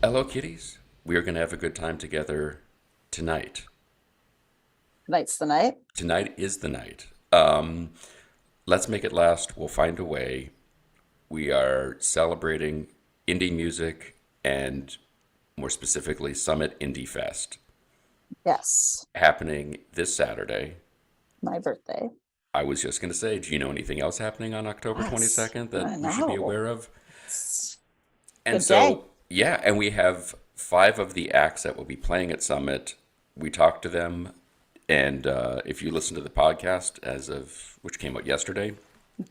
Hello, kitties. We are going to have a good time together tonight. Tonight's the night. Tonight is the night. Let's make it last. We'll find a way. We are celebrating indie music and more specifically Summit Indie Fest Yes, happening this Saturday. my birthday. I was just going to say, do you know anything else happening on October Yes, 22nd I that we should be know. aware of? It's a And good day. so, yeah, and we have five of the acts that will be playing at Summit. We talked to them, and if you listen to the podcast as of which came out yesterday,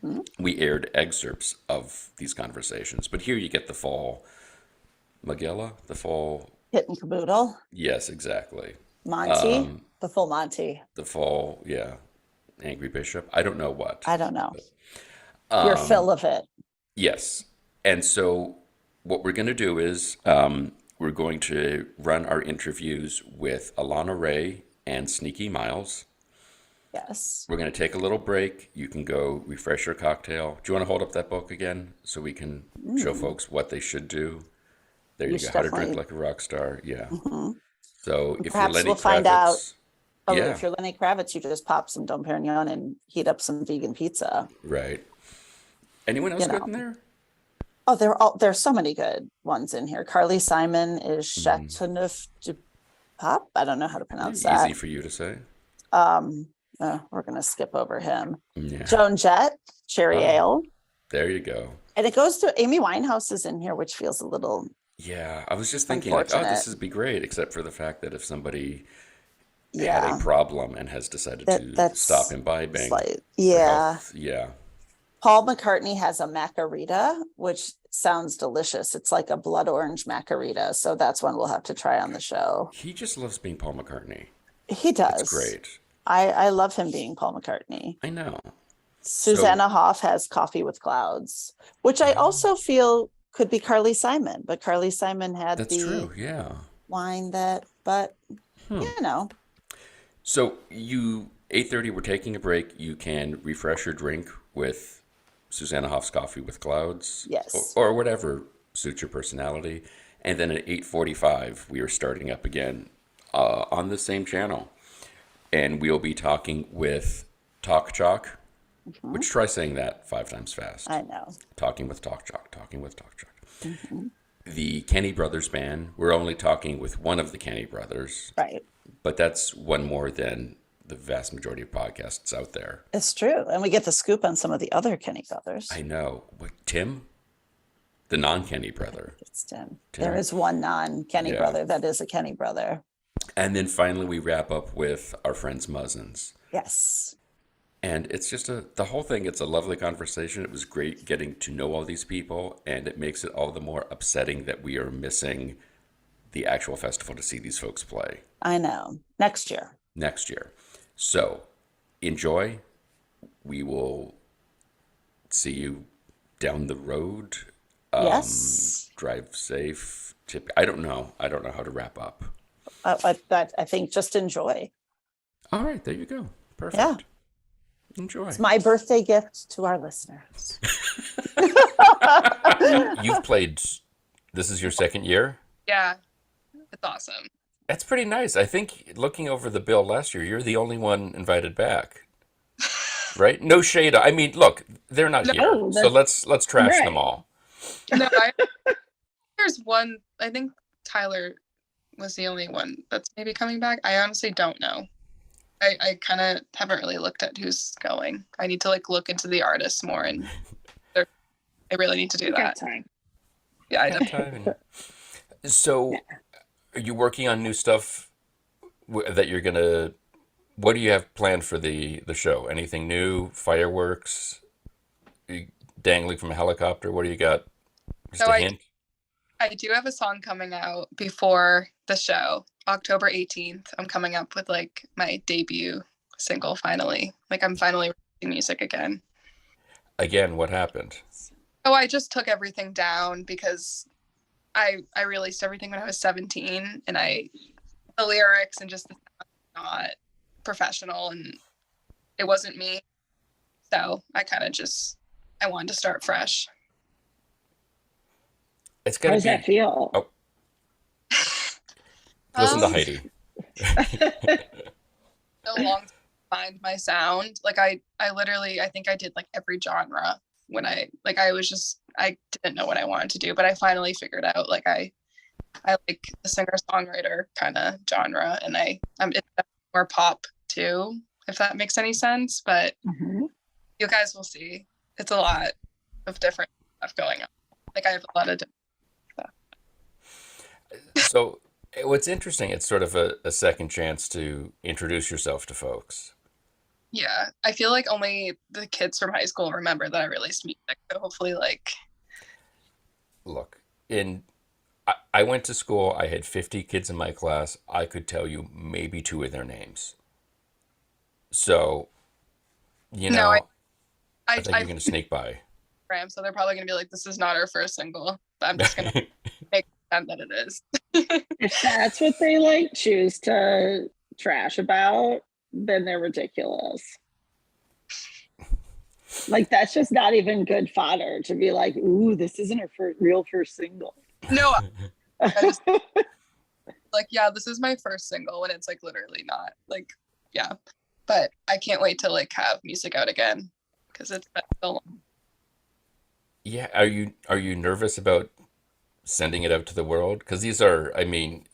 Hmm. we aired excerpts of these conversations. But here you get the full Magella, the full, Hit and caboodle. yes, exactly, Monty, the full Monty. the full, yeah, Angry Bishop. I don't know what. I don't know. Your Um, fill of it. yes, and so what we're going to do is we're going to run our interviews with Alana Ray and Sneaky Miles. Yes. We're going to take a little break. You can go refresh your cocktail. Do you want to hold up that book again so we can show Mm. folks what they should do? There You you go. should How to drink definitely. like a rock star. Yeah. Hmm. So if you're Perhaps Lenny we'll find out. Kravitz, Oh, yeah, if you're Lenny Kravitz, you just pop some Dom Perignon and heat up some vegan pizza. right. Anyone else You good know. in there? Oh, there's so many good ones in here. Carly Simon is Chateauneuf du Pape. I don't know how to pronounce Easy that. for you to say. Um, we're gonna skip over him. Yeah. Joan Jett, Cherry Oh, Ale. there you go. And it goes to Amy Winehouse is in here, which feels a little Yeah, I was just thinking like, oh, unfortunate. this would be great, except for the fact that if somebody had a Yeah, problem and has decided to stop that's imbibing slight. for Yeah. health, yeah, Paul McCartney has a Macarita, which sounds delicious. It's like a blood orange Macarita. So that's one we'll have to try on the show. he just loves being Paul McCartney. He It's does. great. I love him being Paul McCartney. I know. So, Susanna Hoff has Coffee with Clouds, which I oh, also feel could be Carly Simon, but Carly Simon had that's the true. Yeah. wine that, but Hmm. you know, So you 8:30, we're taking a break. You can refresh your drink with Susanna Hoff's Coffee with Clouds, yes. or whatever suits your personality. And then at 8:45, we are starting up again on the same channel, and we'll be talking with Talk Chalk. Mhm. Which try saying that five times fast. I know. Talking with Talk Chalk. Talking with Talk Chalk. Mhm. The Kenny Brothers band. We're only talking with one of the Kenny Brothers, Right. but that's one more than the vast majority of podcasts out there. It's true. And we get the scoop on some of the other Kenny brothers. I know. What, Tim, the non-Kenny I think brother. it's Tim. There Tim. is one non-Kenny Yeah. brother that is a Kenny brother. And then finally we wrap up with our friends Muzzins. Yes. And it's just the whole thing, it's a lovely conversation. It was great getting to know all these people, and it makes it all the more upsetting that we are missing the actual festival to see these folks play I know. Next year. next year. So enjoy. We will see you down the road. Yes. Drive safe. Tip. I don't know. I don't know how to wrap up. I think just enjoy. All right, there you go. Yeah. Perfect. Enjoy. It's my birthday gift to our listeners. You've played. This is your second year. Yeah, it's awesome. That's pretty nice. I think looking over the bill last year, you're the only one invited back, right? No shade. I mean, look, they're not No, here, Oh, so that's let's trash them right. all. no, there's one. I think Tyler was the only one that's maybe coming back. I honestly don't know. I kind of haven't really looked at who's going. I need to like look into the artists more, and I really need to do You got that. time. Yeah, I Got definitely. time. So, are you working on new stuff that you're gonna? What do you have planned for the show? Anything new? Fireworks? You dangling from a helicopter? What do you got? Just So a I hint? I do have a song coming out before the show, October 18th. I'm coming up with like my debut single finally. Like I'm finally releasing music again. Again, what happened? Oh, I just took everything down because I released everything when I was 17 and I the lyrics and just the sound was not professional and it wasn't me. So I kind of just I wanted to start fresh. It's How got to does that be. feel? Oh. Listen to Um, Heidi. so long to find my sound. Like I literally, I think I did like every genre when I was just, I didn't know what I wanted to do, but I finally figured out like I like the singer-songwriter kind of genre, and I'm it's more pop too, if that makes any sense. But Mhm. you guys will see. It's a lot of different stuff going on. Like I have a lot of different stuff. So, what's interesting, it's sort of a second chance to introduce yourself to folks. Yeah, I feel like only the kids from high school remember that I released music. So hopefully, like, Look, in I went to school, I had 50 kids in my class. I could tell you maybe two of their names. So, you no, know, I think I you're going to sneak by. program, so they're probably gonna be like, "This is not our first single." But I'm just gonna make pretend that it is. If that's what they like choose to trash about, then they're ridiculous. Like that's just not even good fodder to be like, ooh, this isn't her real first single. No, I just like, yeah, this is my first single, and it's like literally not like, yeah. But I can't wait to like have music out again because it's been so long. Yeah, are you nervous about sending it out to the world? Because these are, I mean,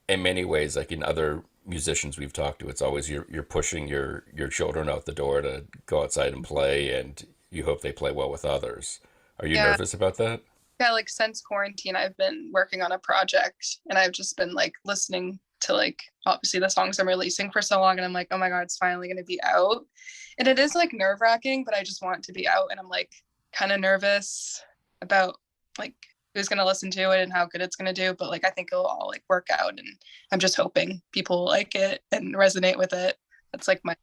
in many ways, like in other musicians we've talked to, it's always you're pushing your children out the door to go outside and play, and you hope they play well with others. Are you Yeah, nervous about that? yeah. Like since quarantine, I've been working on a project, and I've just been like listening to like obviously the songs I'm releasing for so long, and I'm like, oh my god, it's finally gonna be out, and it is like nerve wracking, but I just want it to be out, and I'm like kind of nervous about like who's gonna listen to it and how good it's gonna do, but like I think it'll all like work out, and I'm just hoping people like it and resonate with it. That's like my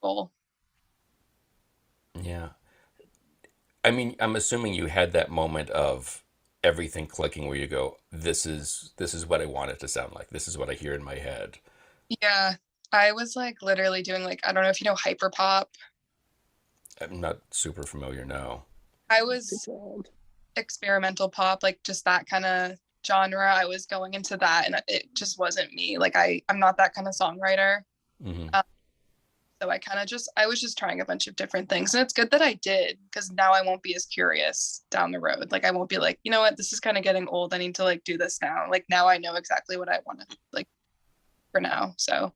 goal. Yeah. I mean, I'm assuming you had that moment of everything clicking where you go, this is what I want it to sound like. This is what I hear in my head. Yeah, I was like literally doing like, I don't know if you know hyper pop. I'm not super familiar now. I Super was old. experimental pop, like just that kind of genre. I was going into that, and it just wasn't me. Like I'm not that kind of songwriter. Hmm. Um, so I was just trying a bunch of different things, and it's good that I did because now I won't be as curious down the road. Like I won't be like, you know what, this is kind of getting old. I need to like do this now. Like now I know exactly what I want to like for now. So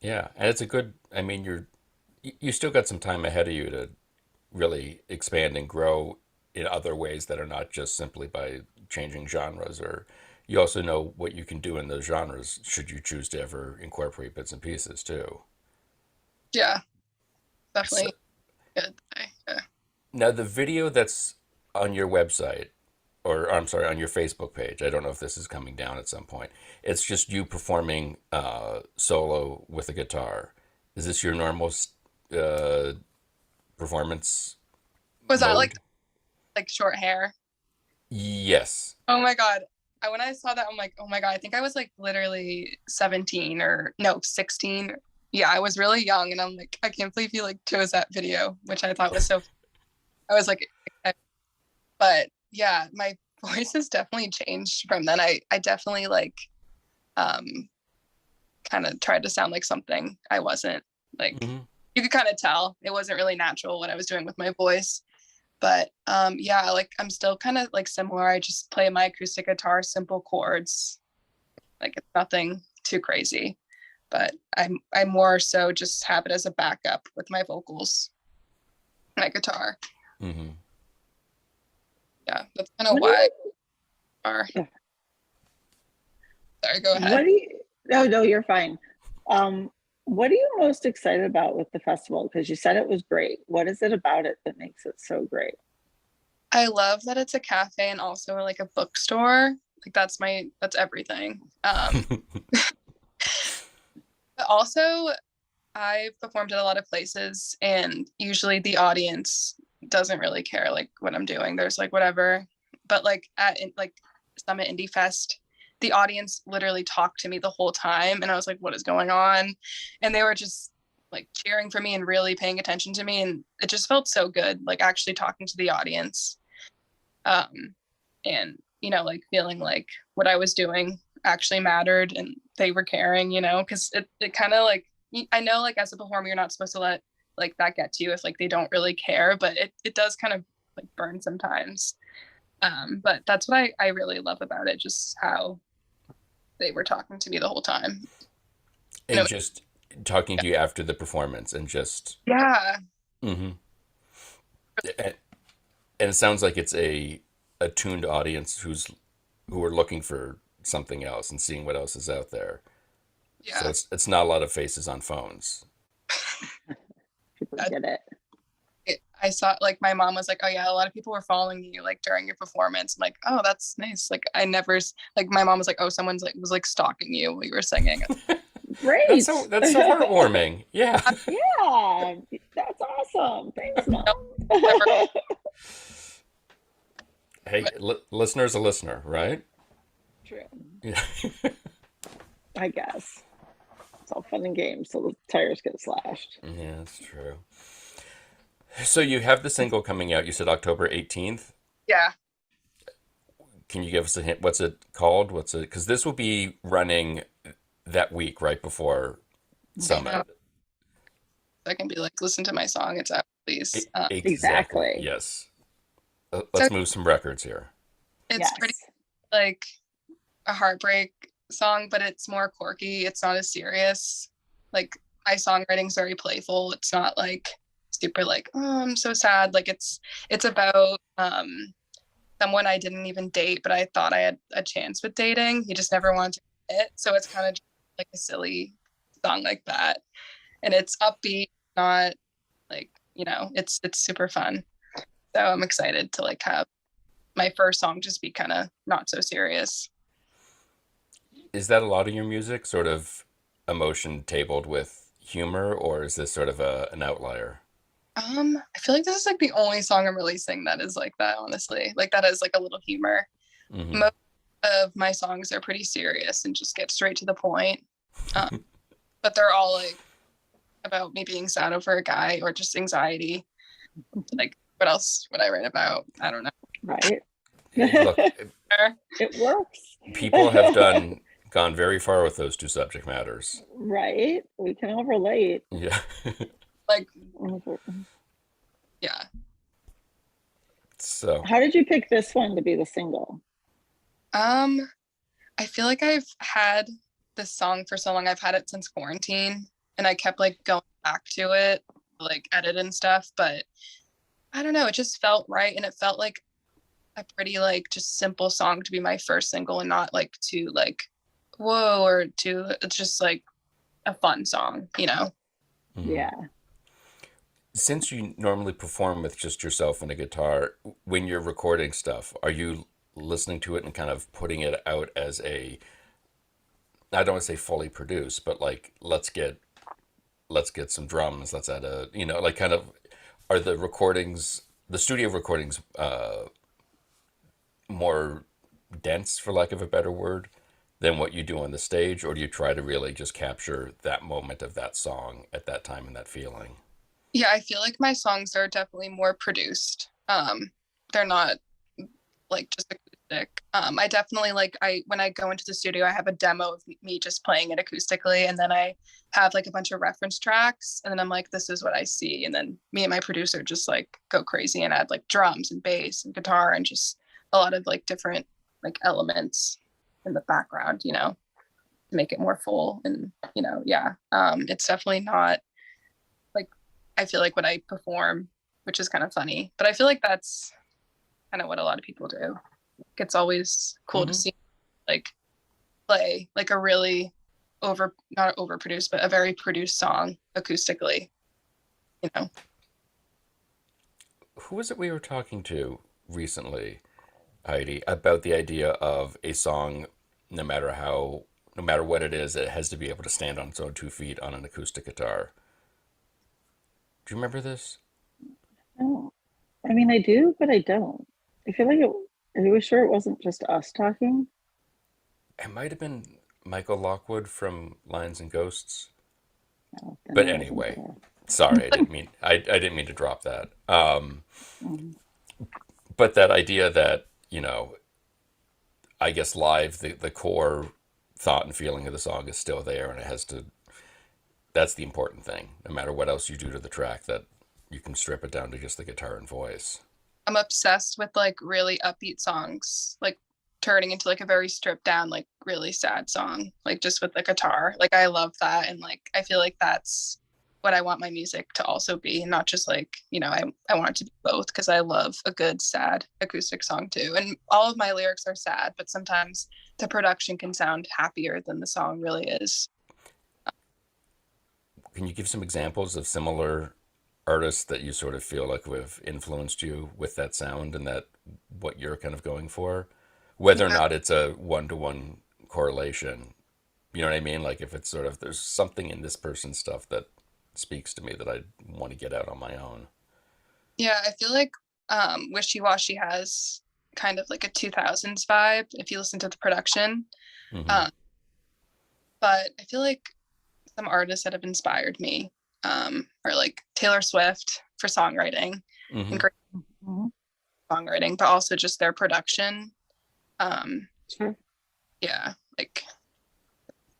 Yeah, and it's a good, I mean, you still got some time ahead of you to really expand and grow in other ways that are not just simply by changing genres, or you also know what you can do in those genres should you choose to ever incorporate bits and pieces too. yeah, So definitely good. Yeah. now the video that's on your website, or I'm sorry, on your Facebook page, I don't know if this is coming down at some point. It's just you performing solo with a guitar. Is this your normal uh, performance Was that mode? like short hair? Yes. Oh my God. When I saw that, I'm like, oh my God, I think I was like literally 17 or no, 16. Yeah, I was really young, and I'm like, I can't believe you like chose that video, which I thought was so, I was like, but yeah, my voice has definitely changed from then. I definitely like, um, kind of tried to sound like something I wasn't. Like, Hmm. you could kind of tell it wasn't really natural what I was doing with my voice. But yeah, like I'm still kind of like similar. I just play my acoustic guitar, simple chords. Like it's nothing too crazy. But I more so just have it as a backup with my vocals, my guitar. Hmm. Yeah, that's kind of What do why. you Are yeah. sorry, go What ahead. do you no, no, you're fine. Um, what are you most excited about with the festival? Because you said it was great. What is it about it that makes it so great? I love that it's a cafe and also like a bookstore. Like that's everything. But also I've performed at a lot of places, and usually the audience doesn't really care like what I'm doing. There's like whatever. But like at like Summit Indie Fest, the audience literally talked to me the whole time, and I was like, what is going on? And they were just like cheering for me and really paying attention to me, and it just felt so good like actually talking to the audience. And like feeling like what I was doing actually mattered and they were caring, because it kind of like, I know like as a performer, you're not supposed to let like that get to you if like they don't really care, but it does kind of like burn sometimes. But that's what I really love about it, just how they were talking to me the whole time. And And just talking to you after the performance and just, yeah, hmm and it sounds like it's a tuned audience who are looking for something else and seeing what else is out there. So yeah. it's not a lot of faces on phones. People I, get it. I saw like my mom was like, oh yeah, a lot of people were following you like during your performance. I'm like, oh, that's nice. Like I never like my mom was like, oh, someone's like was like stalking you while you were singing. Great. That's so heartwarming. Yeah. Yeah, that's awesome. Thanks, Mom. Never, Hey, listener's a listener, right? True, Yeah. I guess. It's all fun and games till the tires get slashed. Yeah, that's true. So you have the single coming out. You said October 18th. yeah. Can you give us a hint? What's it called? What's it? Because this will be running that week right before Summit. I can be like, listen to my song. It's out, please. Exactly. Exactly. Yes. So Let's move some records here. it's Yes. pretty like a heartbreak song, but it's more quirky. It's not as serious. Like my songwriting's very playful. It's not like super like, oh, I'm so sad. Like it's about someone I didn't even date, but I thought I had a chance with dating. He just never wanted to admit. So it's kind of like a silly song like that. And it's upbeat, not like, it's super fun. So I'm excited to like have my first song just be kind of not so serious. Is that a lot of your music, sort of emotion tabled with humor, or is this sort of an outlier? I feel like this is like the only song I'm releasing that is like that, honestly. Like that is like a little humor. Hmm. Most of my songs are pretty serious and just get straight to the point. But they're all like about me being sad over a guy or just anxiety. Like what else would I write about? I don't know. Right? Look, It works. people have gone very far with those two subject matters. Right? We can all relate. Yeah. Like, yeah. So, How did you pick this one to be the single? I feel like I've had this song for so long. I've had it since quarantine and I kept like going back to it, like edit and stuff, but I don't know, it just felt right and it felt like a pretty like just simple song to be my first single and not like too like whoa or too it's just like a fun song. Yeah. since you normally perform with just yourself and a guitar, when you're recording stuff, are you listening to it and kind of putting it out as I don't want to say fully produced, but like let's get some drums, let's add like kind of, are the studio recordings more dense, for lack of a better word, than what you do on the stage, or do you try to really just capture that moment of that song at that time and that feeling? Yeah, I feel like my songs are definitely more produced. They're not like just acoustic. I definitely like when I go into the studio, I have a demo of me just playing it acoustically, and then I have like a bunch of reference tracks, and then I'm like, this is what I see, and then me and my producer just like go crazy and add like drums and bass and guitar and just a lot of like different like elements in the background, to make it more full and yeah. It's definitely not like I feel like when I perform, which is kind of funny, but I feel like that's kind of what a lot of people do. It's always cool to Hmm. see like play like a really not overproduced, but a very produced song acoustically, you know. Who was it we were talking to recently, Heidi, about the idea of a song, no matter what it is, it has to be able to stand on its own 2 feet on an acoustic guitar. Do you remember this? Oh, I mean, I do, but I don't. I feel like are you sure it wasn't just us talking? It might have been Michael Lockwood from Lions and Ghosts. No, then But I wasn't anyway, there. sorry, I didn't mean to drop that. Mhm. But that idea that, I guess live, the core thought and feeling of the song is still there, and it has to. That's the important thing. No matter what else you do to the track, that you can strip it down to just the guitar and voice. I'm obsessed with like really upbeat songs, like turning into like a very stripped down, like really sad song, like just with the guitar. Like I love that. And like I feel like that's what I want my music to also be, and not just like, I want it to be both, because I love a good sad acoustic song too. And all of my lyrics are sad, but sometimes the production can sound happier than the song really is. Can you give some examples of similar artists that you sort of feel like have influenced you with that sound and that what you're kind of going for? Whether or Yeah. not it's a one-to-one correlation. You know what I mean? Like if it's sort of there's something in this person's stuff that speaks to me that I want to get out on my own. Yeah, I feel like Wishy Washy has kind of like a 2000s vibe if you listen to the production. Hmm. Um, but I feel like some artists that have inspired me are like Taylor Swift for songwriting Hmm. and great Mhm. songwriting, but also just their production. Um, Sure. yeah, like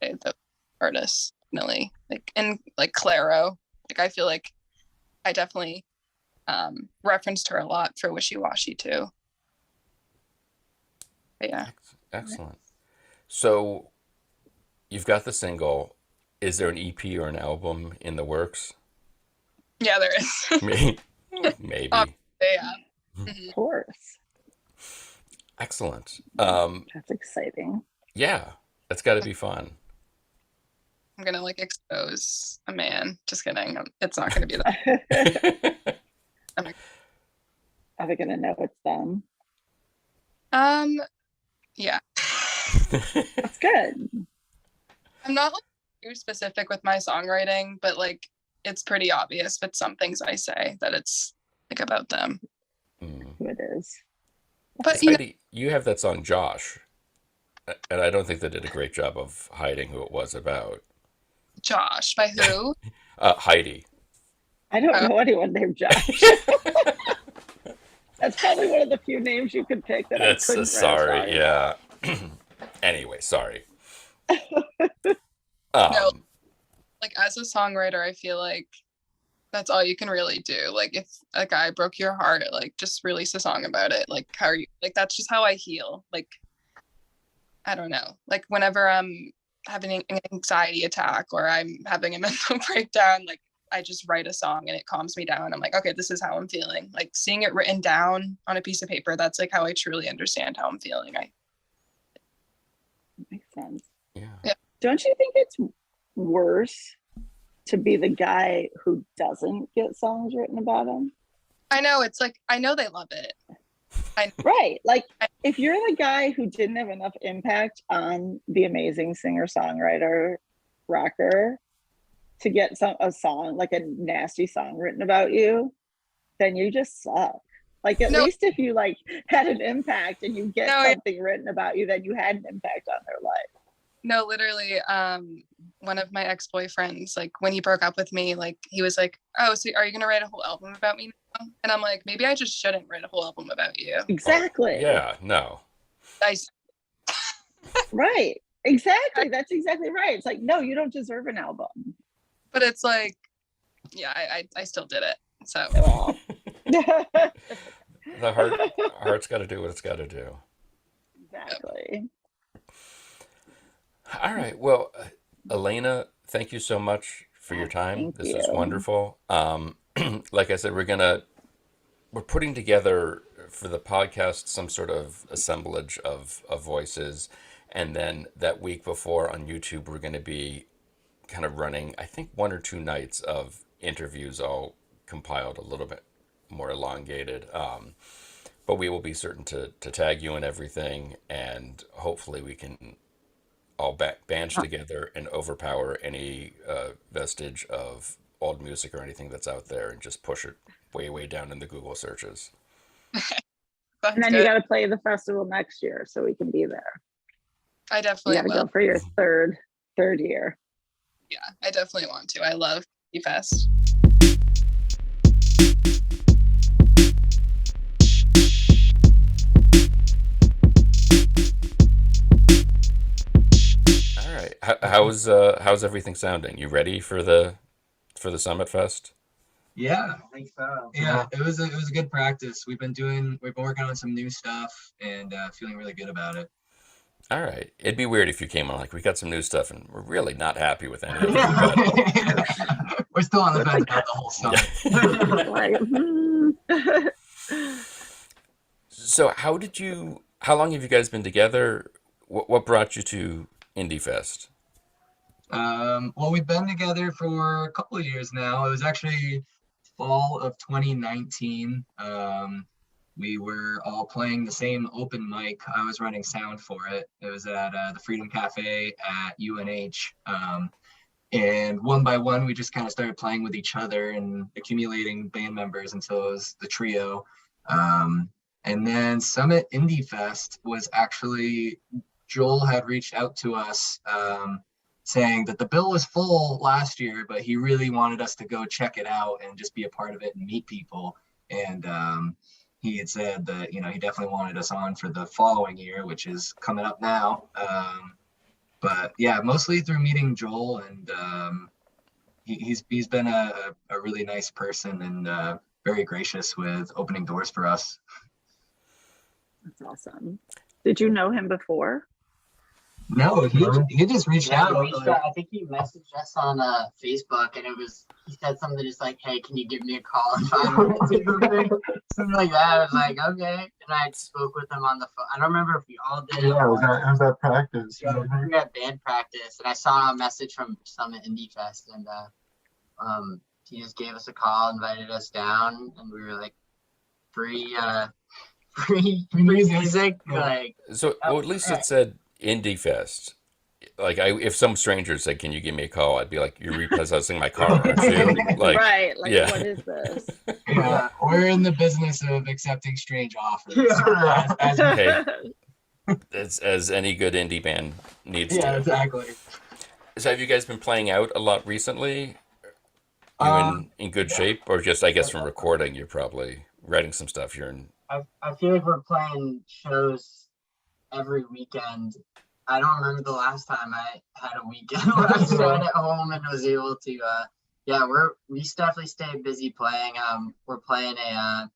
the artists, definitely. Like, and like Clairo, like I feel like I definitely referenced her a lot for Wishy Washy too. But yeah. Excellent. So you've got the single. Is there an EP or an album in the works? Yeah, there is. Maybe. Yeah. Of Mhm. course. Excellent. That's exciting. Yeah, that's got to be fun. I'm gonna like expose a man. Just kidding. It's not gonna be that. Are they gonna know it's them? Yeah. That's good. I'm not like too specific with my songwriting, but like it's pretty obvious with some things I say that it's like about them. Mm. Who it is. But Heidi, you have that song Josh, and I don't think they did a great job of hiding who it was about. Josh, by who? Heidi. I don't Oh. know anyone named Josh. That's probably one of the few names you could pick that That's I couldn't sorry. write a Yeah. Anyway, sorry. No. Like as a songwriter, I feel like that's all you can really do. Like if a guy broke your heart, like just release a song about it. Like how are you, like that's just how I heal. Like I don't know. Like whenever I'm having an anxiety attack or I'm having a mental breakdown, like I just write a song and it calms me down. I'm like, okay, this is how I'm feeling. Like seeing it written down on a piece of paper, that's like how I truly understand how I'm feeling. Makes sense. Yeah. Don't you think it's worse to be the guy who doesn't get songs written about him? I know, it's like I know they love it. Right. Like if you're the guy who didn't have enough impact on the amazing singer-songwriter rocker to get a song, like a nasty song written about you, then you just suck. Like at No. least if you like had an impact and you get No, something written about you, then you had an impact on their life. No, literally, one of my ex-boyfriends, like when he broke up with me, like he was like, "Oh, so are you gonna write a whole album about me now?" And I'm like, maybe I just shouldn't write a whole album about you. Exactly. Yeah. No. Right. Exactly. That's exactly right. It's like, no, you don't deserve an album. But it's like, yeah, I still did it. So Well. The heart's got to do what it's got to do. Exactly. All right. Well, Alaina, thank you so much for your time. Thank This is you. wonderful. Like I said, we're putting together for the podcast some sort of assemblage of voices, and then that week before on YouTube, we're going to be kind of running, I think, 1 or 2 nights of interviews, all compiled a little bit more elongated. But we will be certain to tag you and everything, and hopefully we can all band together and overpower any vestige of old music or anything that's out there and just push it way, way down in the Google searches. And then you got to play the festival next year so we can be there. I You definitely got to will. go for your third year. Yeah, I definitely want to. I love Fest. How's everything sounding? You ready for the Summit Fest? Yeah, I think so. yeah, it was a good practice. We've been working on some new stuff and feeling really good about it. All right. It'd be weird if you came on like we got some new stuff and we're really not happy with any of it. But We're still on the fence about the whole song. Like, so how long have you guys been together? What brought you to Indie Fest? Well, we've been together for a couple of years now. It was actually fall of 2019. We were all playing the same open mic. I was running sound for it. It was at the Freedom Cafe at UNH. And one by one, we just kind of started playing with each other and accumulating band members until it was the trio. And then Summit Indie Fest was actually, Joel had reached out to us saying that the bill was full last year, but he really wanted us to go check it out and just be a part of it and meet people. And he had said that, you know, he definitely wanted us on for the following year, which is coming up now. But yeah, mostly through meeting Joel, and he's been a really nice person and very gracious with opening doors for us. that's awesome. Did you know him before? No, he just reached Yeah, out. I think he messaged us on Facebook, and he said something just like, "Hey, can you give me a call in 5 minutes?" or something, something like that. I was like, "Okay," and I spoke with him on the phone. I don't remember if we all did it. Yeah, it or was that practice. we were at band practice, and I saw a message from Summit Indie Fest, and he just gave us a call, invited us down, and we were like, free music, Yeah. like. So well, at least it said Indie Fest. Like if some stranger said, "Can you give me a call?" I'd be like, "You're repossessing my car, aren't you?" Like, Right. Like, yeah. what is this? Yeah, we're in the business of accepting strange offers. Yeah. As Hey, as any good indie band needs yeah, to. exactly. So have you guys been playing out a lot recently? You in good shape, or just I guess from recording, you're probably writing some stuff. You're in. I feel like we're playing shows every weekend. I don't remember the last time I had a weekend where I sat at home and was able to yeah, we definitely stay busy playing. We're playing a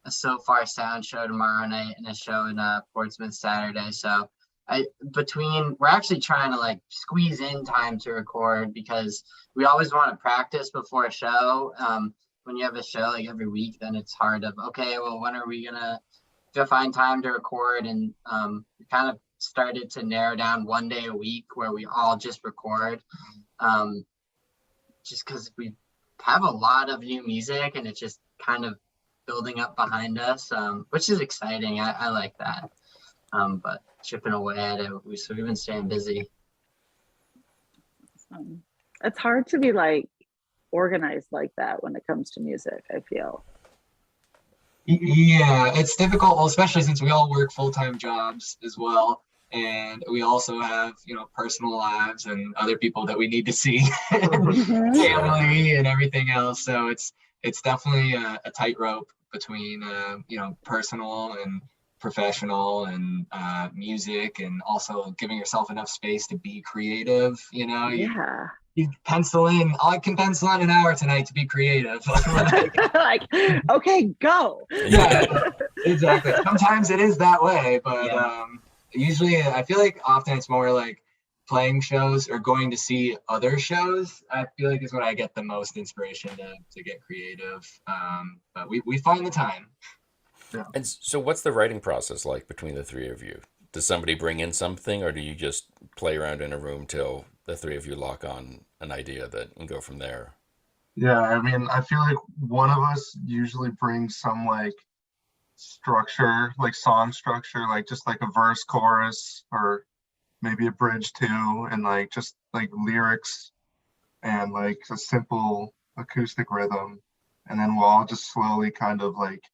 So Far Sound show tomorrow night and a show in Portsmouth Saturday. So we're actually trying to like squeeze in time to record because we always want to practice before a show. When you have a show like every week, then it's hard of, okay, well, when are we gonna find time to record? And we kind of started to narrow down 1 day a week where we all just record, just because we have a lot of new music and it's just kind of building up behind us, which is exciting. I like that, but chipping away at it, so we've been staying busy. It's hard to be like organized like that when it comes to music, I feel. Yeah, it's difficult, well, especially since we all work full-time jobs as well. And we also have, you know, personal lives and other people that we need to see, family and everything else. So it's definitely a tightrope between, you know, personal and professional and music, and also giving yourself enough space to be creative. You know, Yeah. you pencil in, I can pencil in an hour tonight to be creative. Like, okay, go. Yeah, exactly. Sometimes it is that way, but usually I feel like often it's more like playing shows or going to see other shows. I feel like is when I get the most inspiration to get creative. But we find the time. Yeah. And so, what's the writing process like between the three of you? Does somebody bring in something, or do you just play around in a room till the three of you lock on an idea that and go from there? Yeah, I mean, I feel like one of us usually brings some like structure, like song structure, like just like a verse, chorus, or maybe a bridge too, and like just like lyrics and like a simple acoustic rhythm. And then we'll all just slowly kind of like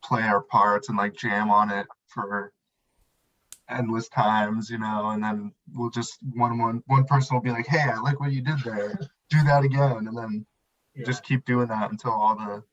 play our parts and like jam on it for endless times, you know, and then we'll just one person will be like, hey, I like what you did there, do that again, and then just keep doing that until all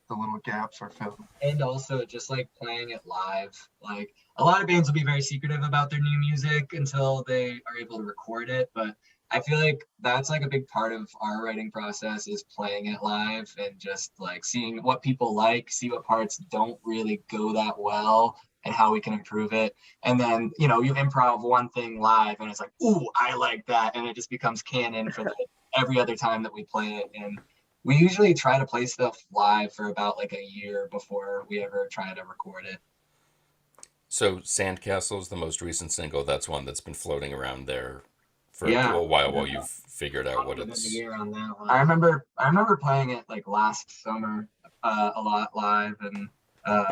the the little gaps are filled. And also just like playing it live. Like a lot of bands will be very secretive about their new music until they are able to record it. But I feel like that's like a big part of our writing process is playing it live and just like seeing what people like, see what parts don't really go that well and how we can improve it. And then, you know, you improv one thing live and it's like, ooh, I like that. And it just becomes canon for every other time that we play it. And we usually try to play stuff live for about like a year before we ever try to record it. So Sandcastle's the most recent single. That's one that's been floating around there for Yeah. a while you've figured out what Within a it's. year on that one. I remember playing it like last summer a lot live, and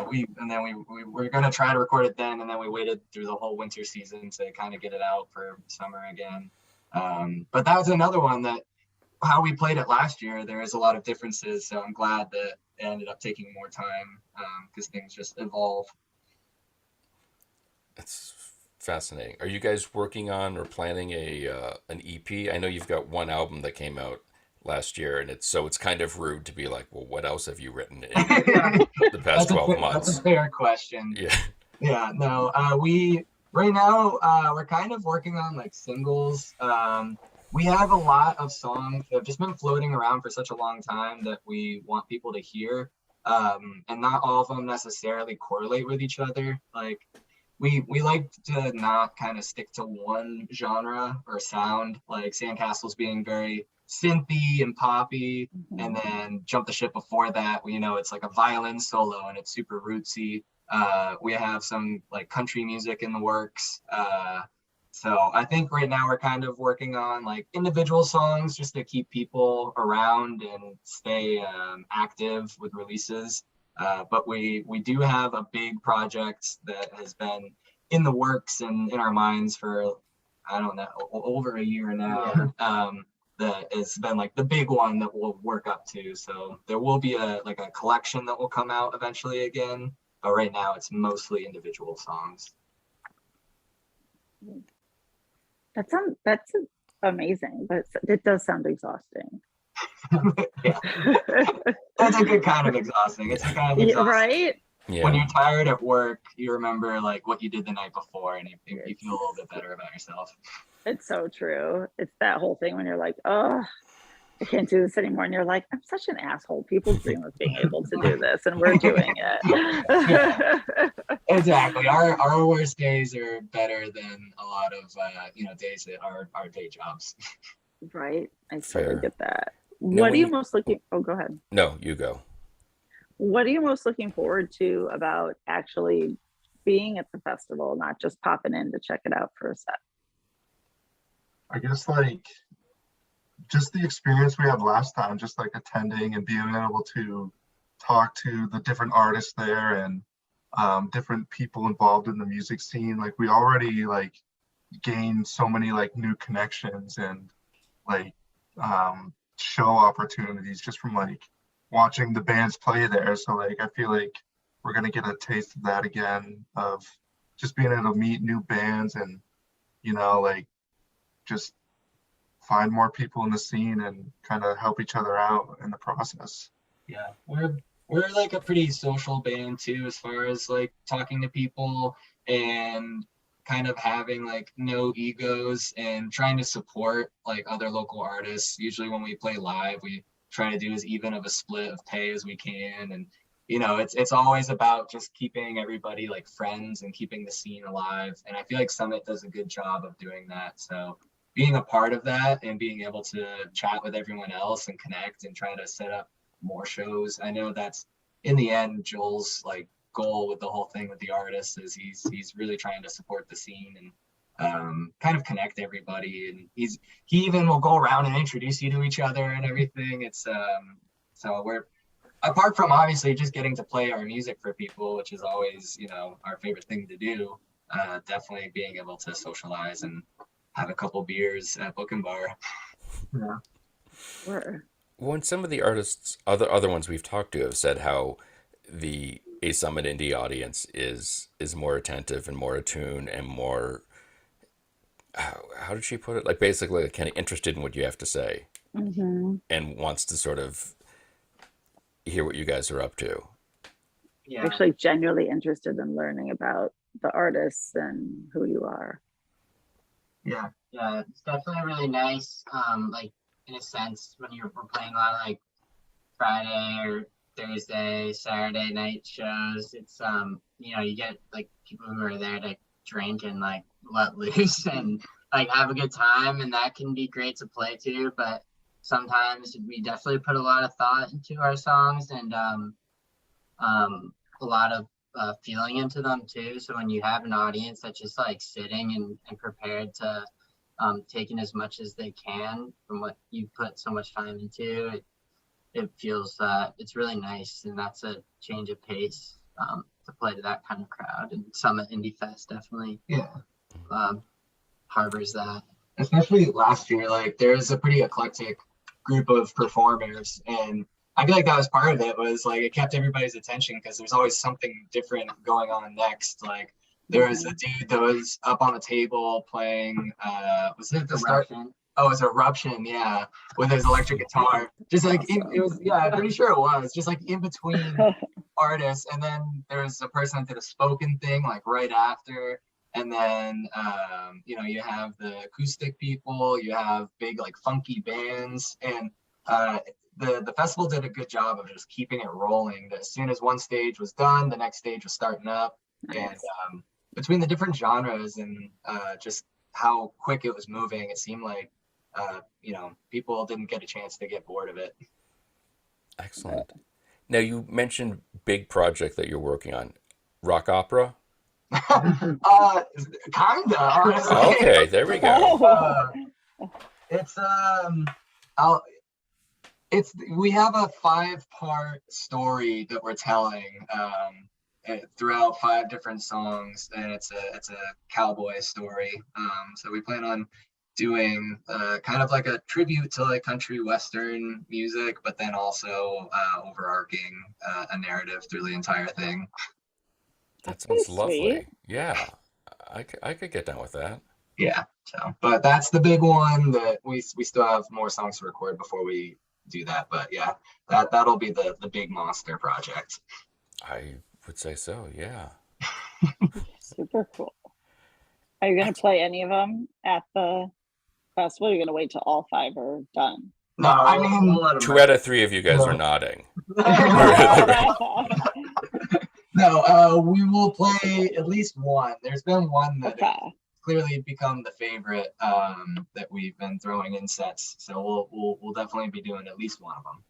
we were gonna try to record it then, and then we waited through the whole winter season to kind of get it out for summer again. But that was another one that how we played it last year. There is a lot of differences, so I'm glad that it ended up taking more time because things just evolve. It's fascinating. Are you guys working on or planning an EP? I know you've got one album that came out last year, and it's kind of rude to be like, well, what else have you written in the past 12 That's months? a fair question. Yeah. Yeah, no, we right now we're kind of working on like singles. We have a lot of songs that have just been floating around for such a long time that we want people to hear. And not all of them necessarily correlate with each other. Like we like to not kind of stick to one genre or sound, like Sandcastles being very synthy and poppy, and then Jump the Ship before that, you know, it's like a violin solo and it's super rootsy. We have some like country music in the works. So I think right now we're kind of working on like individual songs just to keep people around and stay active with releases. But we do have a big project that has been in the works and in our minds for, I don't know, over a year now. That has been like the big one that we'll work up to. So there will be a collection that will come out eventually again. But right now it's mostly individual songs. That's amazing, but it does sound exhausting. Yeah, that's a good kind of exhausting. It's a kind of exhausting. Right? Yeah. When you're tired at work, you remember like what you did the night before, and you feel a little bit better about yourself. It's so true. It's that whole thing when you're like, oh, I can't do this anymore. And you're like, I'm such an asshole. People dream of being able to do this, and we're doing it. Exactly. Our worst days are better than a lot of days that are our day jobs. Right. I Fair. totally get that. No, What are when you you- most looking? Oh, go ahead. No, you go. What are you most looking forward to about actually being at the festival, not just popping in to check it out for a set? I guess like just the experience we had last time, just like attending and being able to talk to the different artists there and different people involved in the music scene. Like we already like gained so many like new connections and like show opportunities just from like watching the bands play there. So like I feel like we're gonna get a taste of that again, of just being able to meet new bands and, you know, like just find more people in the scene and kind of help each other out in the process. Yeah, we're like a pretty social band too, as far as like talking to people and kind of having like no egos and trying to support like other local artists. Usually when we play live, we try to do as even of a split of pay as we can, and you know, it's always about just keeping everybody like friends and keeping the scene alive. And I feel like Summit does a good job of doing that. So being a part of that and being able to chat with everyone else and connect and try to set up more shows. I know that's in the end Joel's like goal with the whole thing with the artists is he's really trying to support the scene and kind of connect everybody. And he even will go around and introduce you to each other and everything. It's so we're, apart from obviously just getting to play our music for people, which is always, you know, our favorite thing to do, definitely being able to socialize and have a couple beers at Book and Bar. Yeah. Sure. When some of the artists, other ones we've talked to, have said how the A Summit Indie audience is more attentive and more attuned and more, how did she put it? Like basically kind of interested in what you have to say Mm-hmm. and wants to sort of hear what you guys are up to. Yeah. Actually genuinely interested in learning about the artists and who you are. Yeah. Yeah, it's definitely really nice. Like in a sense, when we're playing a lot of like Friday or Thursday, Saturday night shows, it's you get like people who are there to drink and like let loose and like have a good time, and that can be great to play to. But sometimes we definitely put a lot of thought into our songs and a lot of feeling into them too. So when you have an audience that's just like sitting and prepared to take in as much as they can from what you put so much time into, it feels it's really nice, and that's a change of pace to play to that kind of crowd. And Summit Indie Fest definitely Yeah. harbors that. Especially last year, like there's a pretty eclectic group of performers, and I feel like that was part of it, was like it kept everybody's attention because there's always something different going on next. Like there was a dude that was up on the table playing was it the start? Eruption. Oh, it was Eruption, yeah, with his electric guitar. Just like it was, yeah, I'm pretty sure it was just like in between artists, and then there was a person that did a spoken thing like right after, and then you have the acoustic people, you have big like funky bands, and the festival did a good job of just keeping it rolling. That as soon as one stage was done, the next stage was starting up, and between the different genres and just how quick it was moving, it seemed like people didn't get a chance to get bored of it. Excellent. Now, you mentioned big project that you're working on, rock opera. Kinda, honestly. Okay, there we go. It's we have a 5-part story that we're telling throughout 5 different songs, and it's a cowboy story. So we plan on doing kind of like a tribute to like country western music, but then also overarching a narrative through the entire thing. That That's pretty sounds lovely. sweet. Yeah, I could get down with that. Yeah, so but that's the big one that we still have more songs to record before we do that. But yeah, that'll be the big monster project. I would say so, yeah. Super cool. Are you going to play any of them at the festival? Or are you going to wait till all 5 are done? No, I mean, we'll let 'em 2 rip. out of 3 of you guys are nodding. no, we will play at least one. There's been one that Okay. has clearly become the favorite that we've been throwing in sets. So we'll definitely be doing at least one of them.